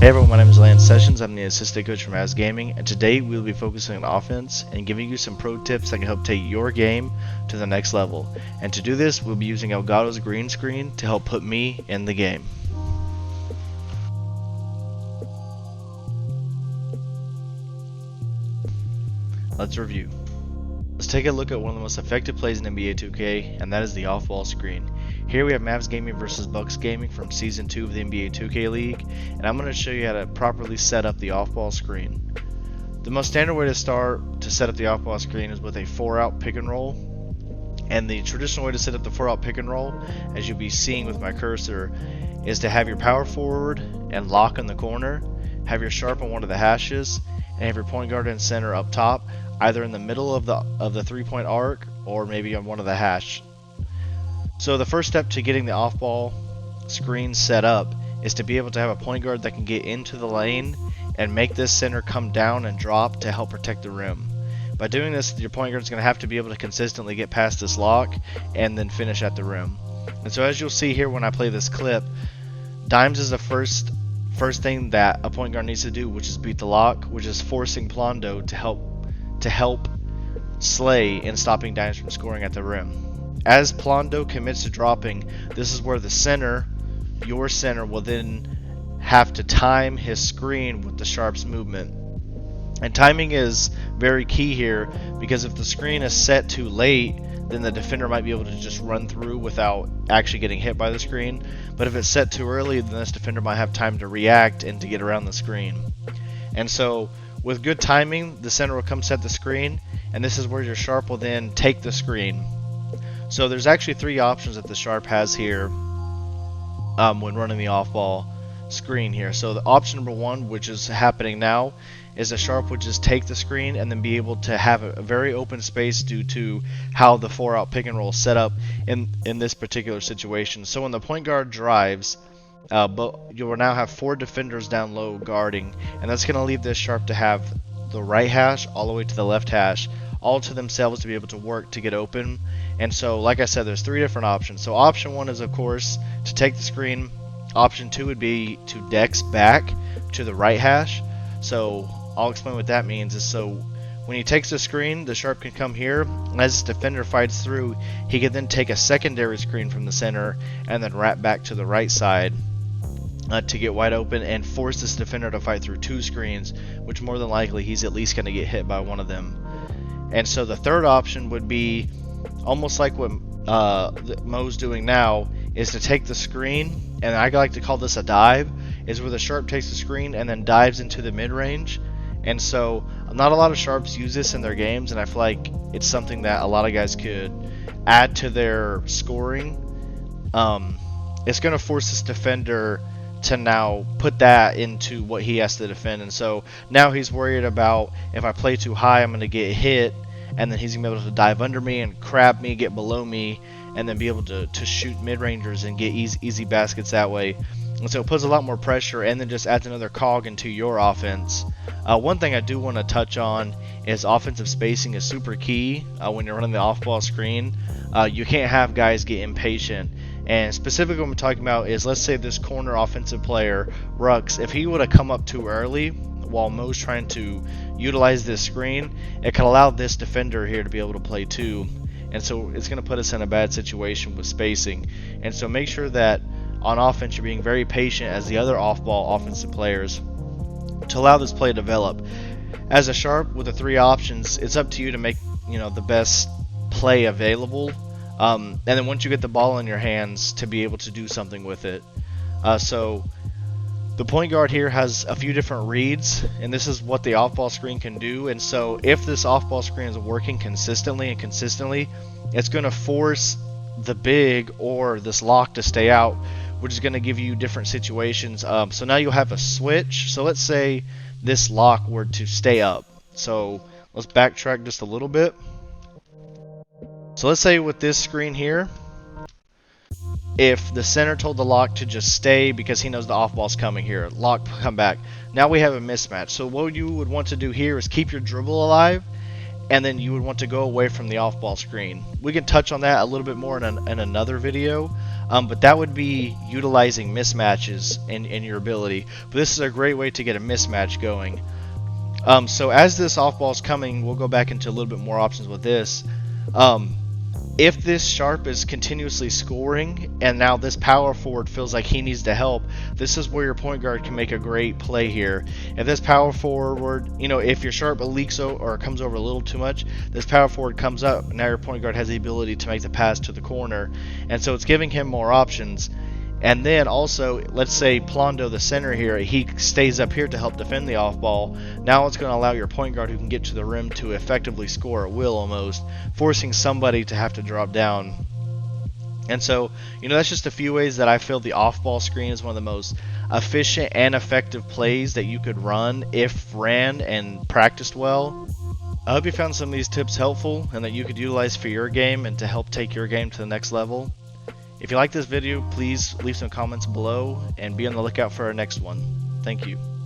Hey everyone, my name is Lance Sessions. I'm the assistant coach for Mavs Gaming, and today we'll be focusing on offense and giving you some pro tips that can help take your game to the next level. And to do this, we'll be using Elgato's green screen to help put me in the game. Let's review. Let's take a look at one of the most effective plays in NBA 2K, and that is the off-ball screen. Here we have Mavs Gaming versus Bucks Gaming from Season 2 of the NBA 2K League, and I'm going to show you how to properly set up the off-ball screen. The most standard way to start to set up the off-ball screen is with a 4-out pick and roll. And the traditional way to set up the 4-out pick and roll, as you'll be seeing with my cursor, is to have your power forward and lock in the corner, have your sharp on one of the hashes, and have your point guard and center up top, either in the middle of the 3-point arc or maybe on one of the hash. So the first step to getting the off-ball screen set up is to be able to have a point guard that can get into the lane and make this center come down and drop to help protect the rim. By doing this, your point guard is going to have to be able to consistently get past this lock and then finish at the rim. And so as you'll see here when I play this clip, dimes is the first thing that a point guard needs to do, which is beat the lock, which is forcing Plondo to help Slay in stopping dimes from scoring at the rim. As Plondo commits to dropping, this is where the center, your center, will then have to time his screen with the sharp's movement. And timing is very key here, because if the screen is set too late, then the defender might be able to just run through without actually getting hit by the screen. But if it's set too early, then this defender might have time to react and to get around the screen. And so with good timing, the center will come set the screen, and this is where your sharp will then take the screen. So there's actually 3 options that the sharp has here when running the off-ball screen here. So the option number 1, which is happening now, is the sharp would just take the screen and then be able to have a very open space due to how the 4-out pick and roll is set up in this particular situation. So when the point guard drives, but you will now have 4 defenders down low guarding, and that's going to leave this sharp to have the right hash all the way to the left hash all to themselves to be able to work to get open. And so like I said, there's 3 different options. So option 1 is of course to take the screen. Option 2 would be to dex back to the right hash. So I'll explain what that means. Is so when he takes the screen, the sharp can come here, and as this defender fights through, he can then take a secondary screen from the center and then wrap back to the right side to get wide open and force this defender to fight through 2 screens, which more than likely he's at least going to get hit by one of them. And so the third option would be almost like what Mo's doing now, is to take the screen, and I like to call this a dive, is where the sharp takes the screen and then dives into the mid-range. And so not a lot of sharps use this in their games, and I feel like it's something that a lot of guys could add to their scoring. It's going to force this defender to now put that into what he has to defend, and so now he's worried about, if I play too high, I'm going to get hit, and then he's going to be able to dive under me and crab me, get below me, and then be able to shoot mid-rangers and get easy baskets that way. And so it puts a lot more pressure and then just adds another cog into your offense. One thing I do want to touch on is offensive spacing is super key when you're running the off-ball screen. You can't have guys get impatient. And specifically what I'm talking about is, let's say this corner offensive player, Rux, if he would have come up too early while Mo's trying to utilize this screen, it could allow this defender here to be able to play too. And so it's going to put us in a bad situation with spacing. And so make sure that on offense you're being very patient as the other off-ball offensive players to allow this play to develop. As a sharp with the 3 options, it's up to you to make the best play available. And then once you get the ball in your hands, to be able to do something with it. So the point guard here has a few different reads, and this is what the off-ball screen can do. And so if this off-ball screen is working consistently, it's going to force the big or this lock to stay out, which is going to give you different situations. So now you'll have a switch. So let's say this lock were to stay up. So let's backtrack just a little bit. So let's say with this screen here, if the center told the lock to just stay because he knows the off ball's coming here, lock, come back. Now we have a mismatch. So what you would want to do here is keep your dribble alive and then you would want to go away from the off-ball screen. We can touch on that a little bit more in another video, but that would be utilizing mismatches in your ability. But this is a great way to get a mismatch going. So as this off-ball is coming, we'll go back into a little bit more options with this. If this sharp is continuously scoring and now this power forward feels like he needs to help, this is where your point guard can make a great play here. If this power forward, if your sharp leaks or comes over a little too much, this power forward comes up. Now your point guard has the ability to make the pass to the corner, and so it's giving him more options. And then also, let's say Plondo, the center here, he stays up here to help defend the off ball. Now it's going to allow your point guard who can get to the rim to effectively score at will almost, forcing somebody to have to drop down. And so, that's just a few ways that I feel the off ball screen is one of the most efficient and effective plays that you could run if ran and practiced well. I hope you found some of these tips helpful and that you could utilize for your game and to help take your game to the next level. If you like this video, please leave some comments below and be on the lookout for our next one. Thank you.